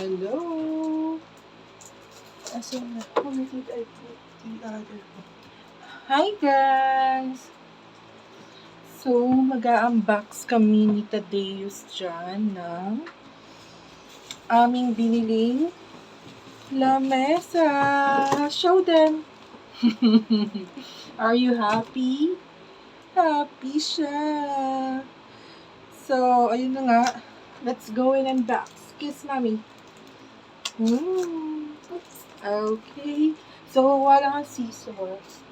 Hello. Asan na? Where did I put the other one? Hi guys! So, mag-a-unbox kami ni Tadeus dyan ng aming biniling lamesa. Show them! Are you happy? Happy siya! So, ayun na nga. Let's go in and unbox. Kiss mommy. Okay. So, wala kang scissors.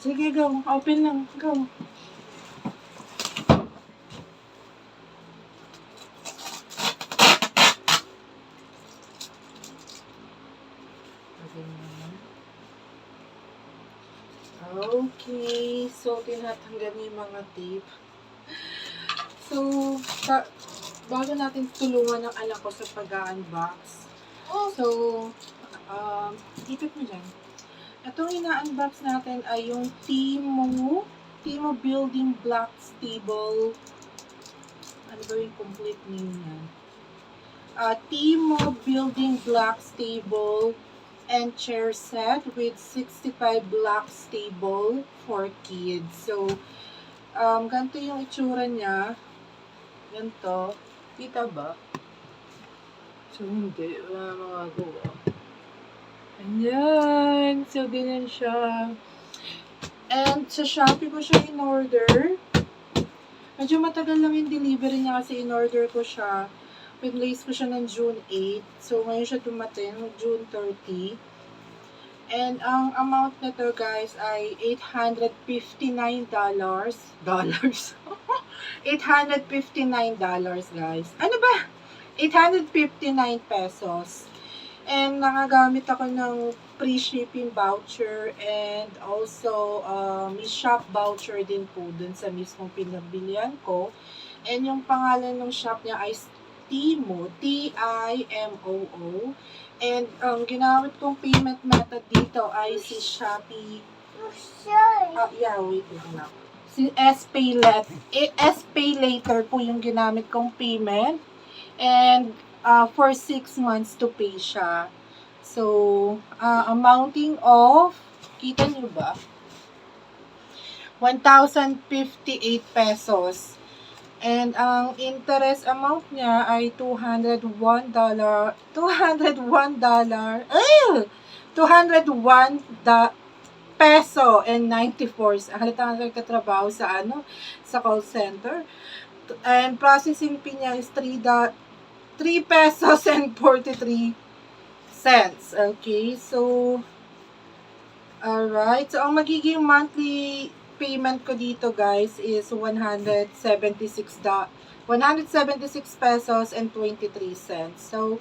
Sige, go. Open lang. Go. Okay. So, tinatanggal niya yung mga tape. So, bago natin tulungan ng anak ko sa pag-unbox. So, ipit mo dyan. Itong ina-unbox natin ay yung Timoo Building Blocks Table. Ano ba yung complete name yan? Timoo Building Blocks Table and chair set with 65 blocks table for kids. So, ganito yung itsura niya. Ganito. Kita ba? So, hindi. Wala magagawa. Ayan. So, ganyan siya. And sa Shopee ko siya in-order. Medyo matagal lang yung delivery niya kasi in-order ko siya. Pinlace ko siya ng June 8. So, ngayon siya dumating, June 30. And ang amount na to guys ay $859. $859 guys. Ano ba? 859 pesos. And nakagamit ako ng free shipping voucher and also may shop voucher din po dun sa mismong pinagbilihan ko. And yung pangalan ng shop niya ay Timoo, Timoo. And ginamit kong payment method dito ay si Shopee. Wait lang. Si S-Pay Later po yung ginamit kong payment. And for 6 months to pay siya. So, amounting of, kita nyo ba? 1,058 pesos. And ang interest amount niya ay $201 peso and 94. Halata nga nagtatrabaho sa sa call center. And processing fee niya is 3 pesos and 43 cents. Okay, so alright. So ang magiging monthly payment ko dito guys is 176 pesos and 23 cents. So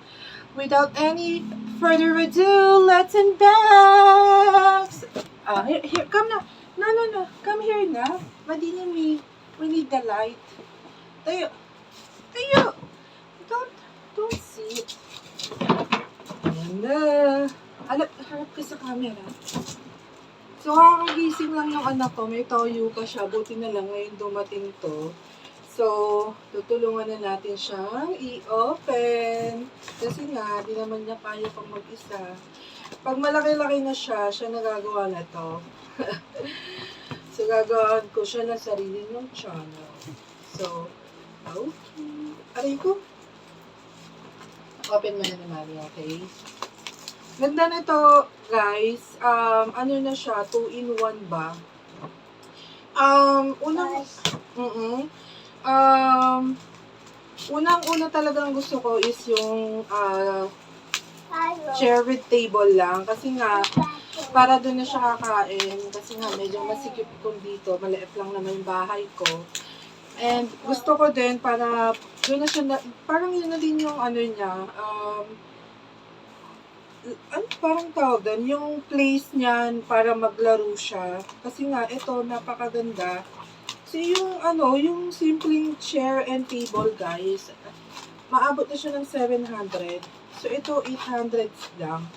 without any further ado, let's unbox. Here, come na. No. Come here na. Madilim we need the light. Tayo. Don't see. Ayan na. Harap ka sa camera. So, kakagising lang yung anak ko. May toyo pa siya. Buti na lang ngayon dumating to. So, tutulungan na natin siyang i-open. Kasi nga, di naman niya kaya pang mag-isa. Pag malaki-laki na siya nagagawa na to. So, gagawin ko siya ng sarili ng channel. So, okay. Aray ko. Open mo na ni Mami, okay? Ganda na to, guys. Ano na siya? 2-in-1 ba? Unang-una talagang gusto ko is yung chair with table lang. Kasi nga, para doon na siya kakain. Kasi nga, medyo masikip ko dito. Maliit lang naman yung bahay ko. And gusto ko din para doon na siya, parang yun na din yung niya. Parang tawag doon, yung place niyan para maglaro siya. Kasi nga, ito, napakaganda. So, yung simpleng chair and table, guys, maabot na siya ng 700. So, ito, 800 lang.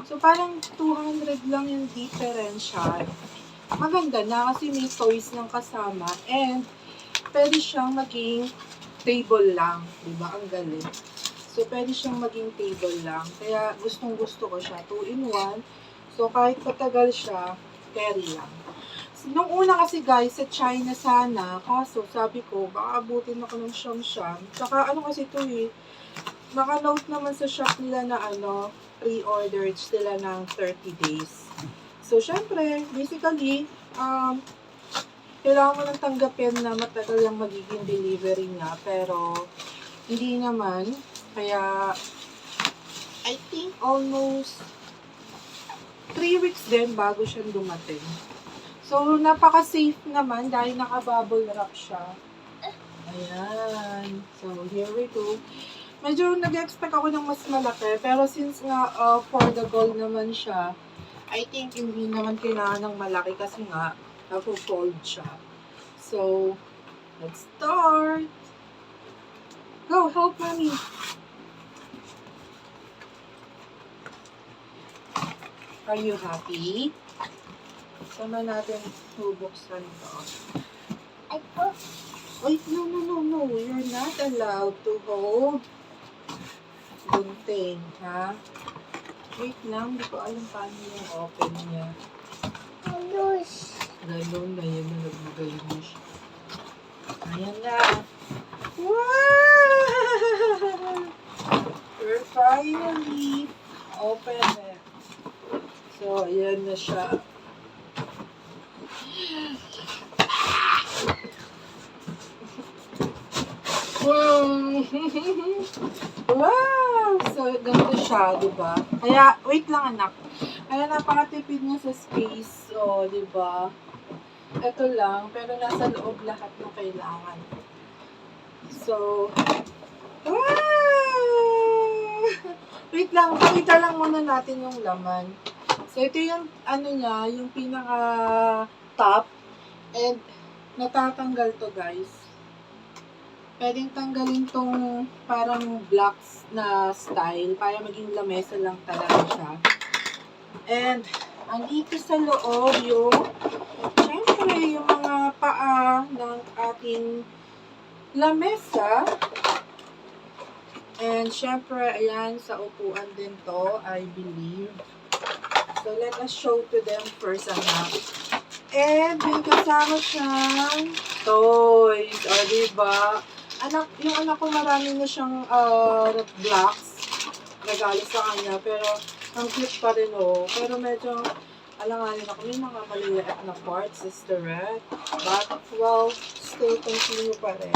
So, parang 200 lang yung differential. Maganda na kasi may toys ng kasama. And, pwede siyang maging table lang. Diba? Ang galing. So, pwede siyang maging table lang. Kaya, gustong-gusto ko siya. 2-in-1. So, kahit patagal siya, carry lang. So, nung una kasi guys, sa China sana. Kaso, sabi ko, baka abutin ako ng siyam-siyam. Tsaka, ano kasi ito eh. Naka-note naman sa shop nila na pre-ordered sila ng 30 days. So, syempre, basically, kailangan mo nang tanggapin na matagal yung magiging delivery niya. Pero, hindi naman. Kaya, I think almost 3 weeks din bago siya dumating. So, napaka-safe naman dahil naka-bubble wrap siya. Ayan. So, here we go. Medyo nag-expect ako ng mas malaki. Pero since nga for the gold naman siya, I think hindi naman kailangan ng malaki kasi nga nafo-fold siya. So, let's start! Go, help mommy! Are you happy? Sama natin bubuksan to. Wait, no. You're not allowed to hold gunting, ha? Wait lang, hindi ko alam paano yung open niya. Galon na yun na nagmagaling mo siya. Ayan na. Wow! We're finally open it. So, ayan na siya. Wow! So, ganito siya, diba? Kaya, wait lang anak. Kaya napakatipid niya sa space. So, diba? Ito lang, pero nasa loob lahat ng kailangan. So, wow! Wait lang, pakita lang muna natin yung laman. So, ito yung, niya, yung pinaka-top. And, natatanggal to, guys. Pwedeng tanggalin tong parang blocks na style para maging lamesa lang talaga siya. And, andito sa loob yung, syempre, yung mga paa ng ating lamesa. And, syempre, ayan, sa upuan din to, I believe. So, let us show to them first, anak. And, may kasama siyang toys. O, diba? Yung anak ko marami na siyang blocks. Regalo sa kanya. Pero, ang cute pa rin, oh. Pero medyo, alanganin ako. May mga maliliit na parts, Sister Red. But, well, still continue pa rin.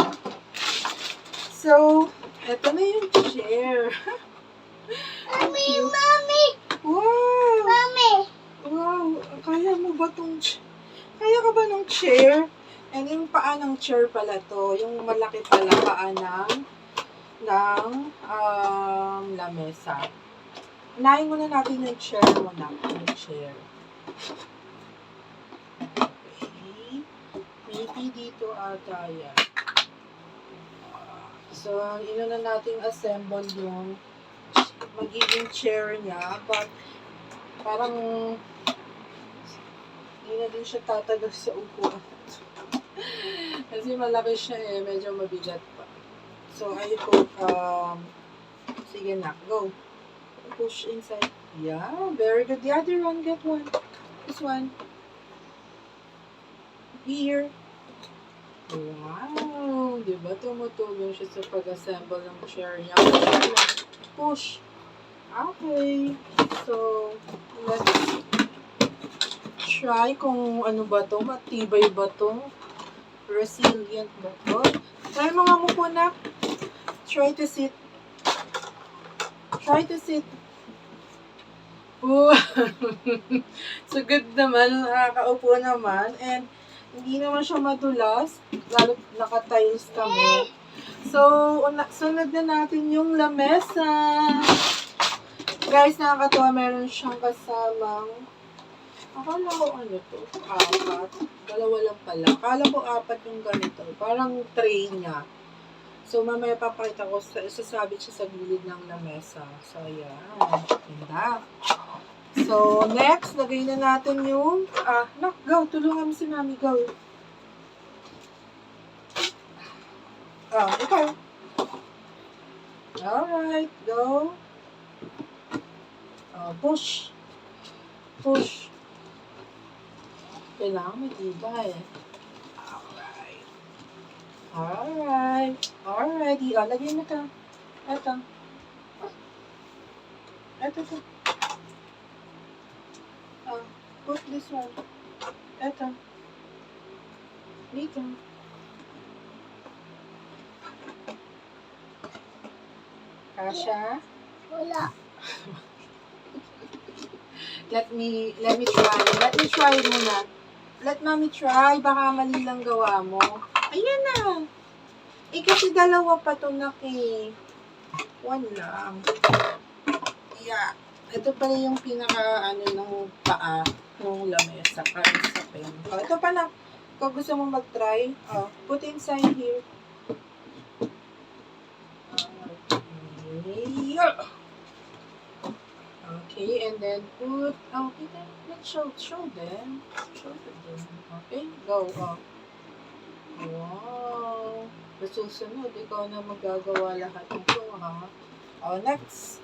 So, eto na yung chair. Mommy! Wow! Mommy! Wow! Kaya mo ba kaya ka ba ng chair? And yung paa ng chair pala to. Yung malaki pala paa ng lamesa. Unahin muna natin yung chair muna. Yung chair. Okay. Maybe dito ata yan. So, inuna natin assemble yung magiging chair niya. But, parang hindi na din siya tatagal sa upuan. Kasi malaki siya eh. Medyo mabigat pa. So, I hope, sige na, go. Push inside. Yeah, very good. The other one, get one. This one. Here. Wow! Diba tumutulong siya sa pag-assemble ng chair niya. Push. Okay. So, let's try kung ano ba to. Matibay ba to? Resilient ba to? Try mo nga mo po na. Try to sit. Try to sit. Oh. So good naman. Nakakaupo naman. And hindi naman siya madulas. Lalo naka-tiles kami. So, sunod na natin yung lamesa. Guys, nakakatawa. Meron siyang kasamang akala ko ano to? 4. Dalawa lang pala. Akala ko 4 yung ganito. Parang tray niya. So, mamaya papakita ko. Isasabit siya sa gilid ng lamesa. So, ayan. Ganda. So, next, lagay na natin yung, go, tulungan mo si Mami, go. Ikaw. Alright, go. Push. Push. Kailangan matibay. Alright. Alright. Alrighty. Lagyan mo ito. Ito. Ito. Put this one. Ito. Dito. Kasha? Wala. Let me try. Let me try muna. Let mommy try. Baka mali lang gawa mo. Ayan na. Kasi dalawa pa ito one lang. Yeah. Ito pala yung pinaka ng paa ng lamesa para sa pen. Ito pala. Kung gusto mo mag-try, put inside here. Okay, and then put, let's show them. Okay, go. Wow. Susunod, ikaw na magagawa lahat nito, ha? Next.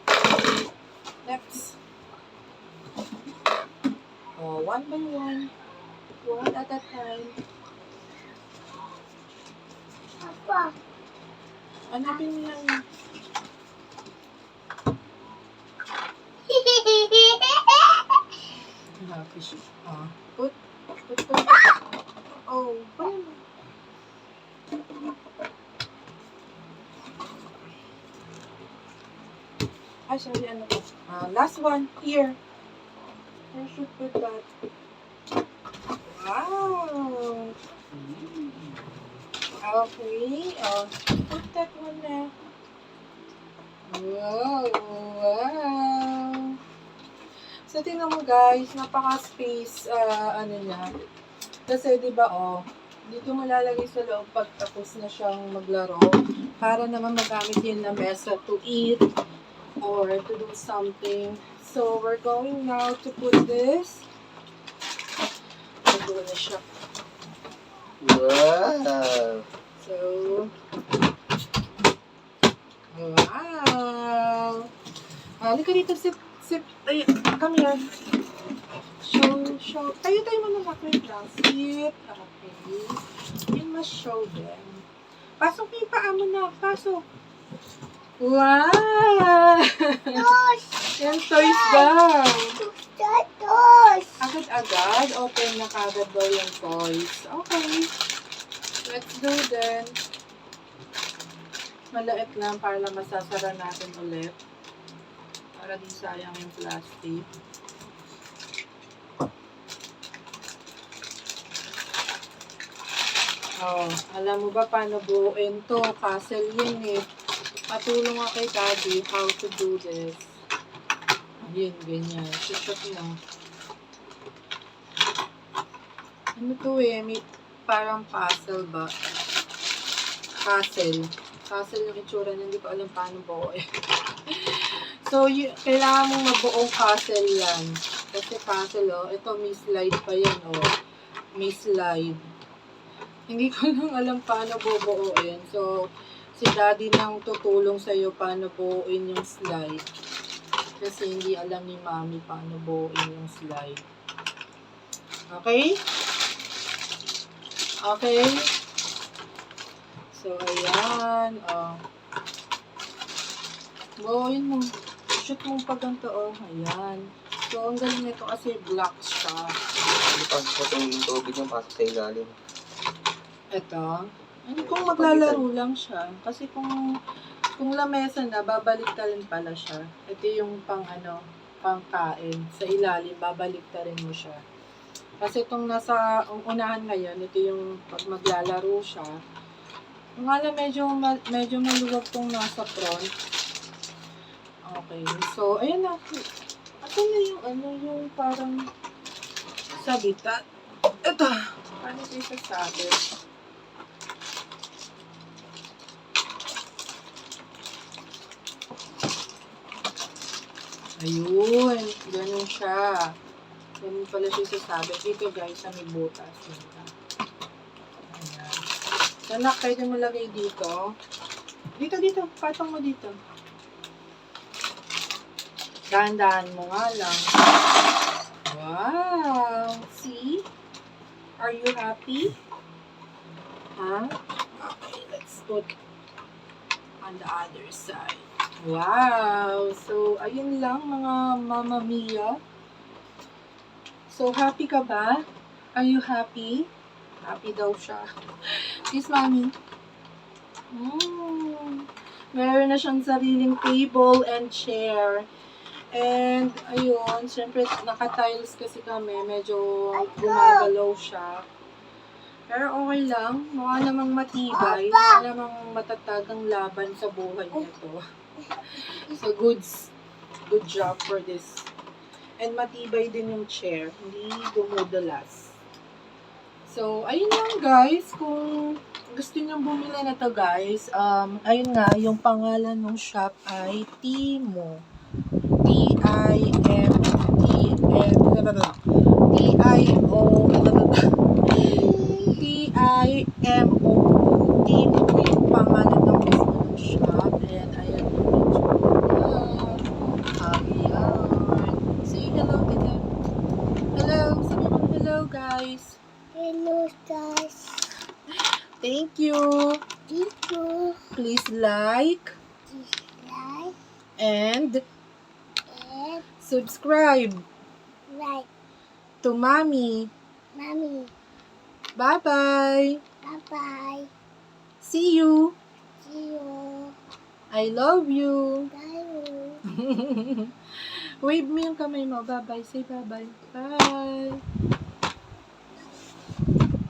One by one. One at a time. Papa. Hanapin mo lang. Happy siya. Put. Paano? Sorry, ano to? Last one, here. Where should put that? Wow! Okay, put that one there. Wow! So, tingnan mo guys, napaka-space, niya. Kasi, di ba, dito mo lalagay sa loob pag tapos na siyang maglaro. Para naman magamit yun na mesa to eat or to do something. So, we're going now to put this. Ito na siya. Wow! So, wow! Halika dito, sip. Ay, come here. Show. Tayo mo na wait lang. Sit. Okay. You must show them. Pasok yung paa mo na. Pasok. Wow! Yan, toys daw. Toys. Agad-agad. Open na kagad daw yung toys. Okay. Let's do then. Malait lang para lang masasara natin ulit. Para di sayang yung plastic. Alam mo ba paano buuin to? Castle yun eh. Patulong nga kay Daddy how to do this. Yun, ganyan. Shot mo. Ano to eh? May parang puzzle ba? Castle. Castle yung itsura niya. Hindi ko alam paano buuin. So, kailangan mong mabuong castle yan. Kasi castle, ito may slide pa yan, May slide. Hindi ko lang alam paano bubuuin. So, si Daddy nang tutulong sa'yo paano buuin yung slide. Kasi hindi alam ni Mommy paano buuin yung slide. Okay? Okay? So, ayan. Buuin mo. Shoot mo pa ganito, Ayan. So, ang galing nito kasi black siya. Hindi pasok yung tubig yung pasok sa ilalim. Ito. Kung maglalaro lang siya. Kasi kung lamesa na, babalik ka rin pala siya. Ito yung pangkain. Sa ilalim, babalik ka rin mo siya. Kasi itong nasa unahan ngayon, ito yung pag maglalaro siya. Yung alam, medyo maluwag itong nasa front. Okay. So, ayan na. Ito na yung parang sabitan. Ito. Paano ito yung sasabit? Ayun. Ganun siya. Ganun pala siya sasabit. Dito guys, sa may butas. Ayan. Anak, pwede mo lagay dito. Dito. Patong mo dito. Dahan-dahan mo nga lang. Wow! See? Are you happy? Huh? Okay, let's put on the other side. Wow! So, ayun lang mga Mama Mia. So, happy ka ba? Are you happy? Happy daw siya. Kiss, Mommy. Meron na siyang sariling table and chair. And, ayun, syempre, naka-tiles kasi kami. Medyo gumagalaw siya. Pero okay lang. Mukha namang matibay. Mukha namang matatag ang laban sa buhay nito. So, good job for this. And matibay din yung chair. Hindi dumudulas. So, ayun lang guys. Kung gusto nyo bumili na to guys, ayun nga, yung pangalan ng shop ay Timoo. T-I-M-O. Timoo yung pangalan ng mismo ng shop. And ayan yung picture. Ayan. Say hello to them. Hello. Sabi mo hello guys. Hello, guys. Thank you. Thank you. Please like Dislike and and subscribe like. to Mommy. Mommy. Bye-bye. Bye-bye. See you. See you. I love you. Bye. Wave mo yung kamay mo. Bye-bye. Say bye-bye. Bye.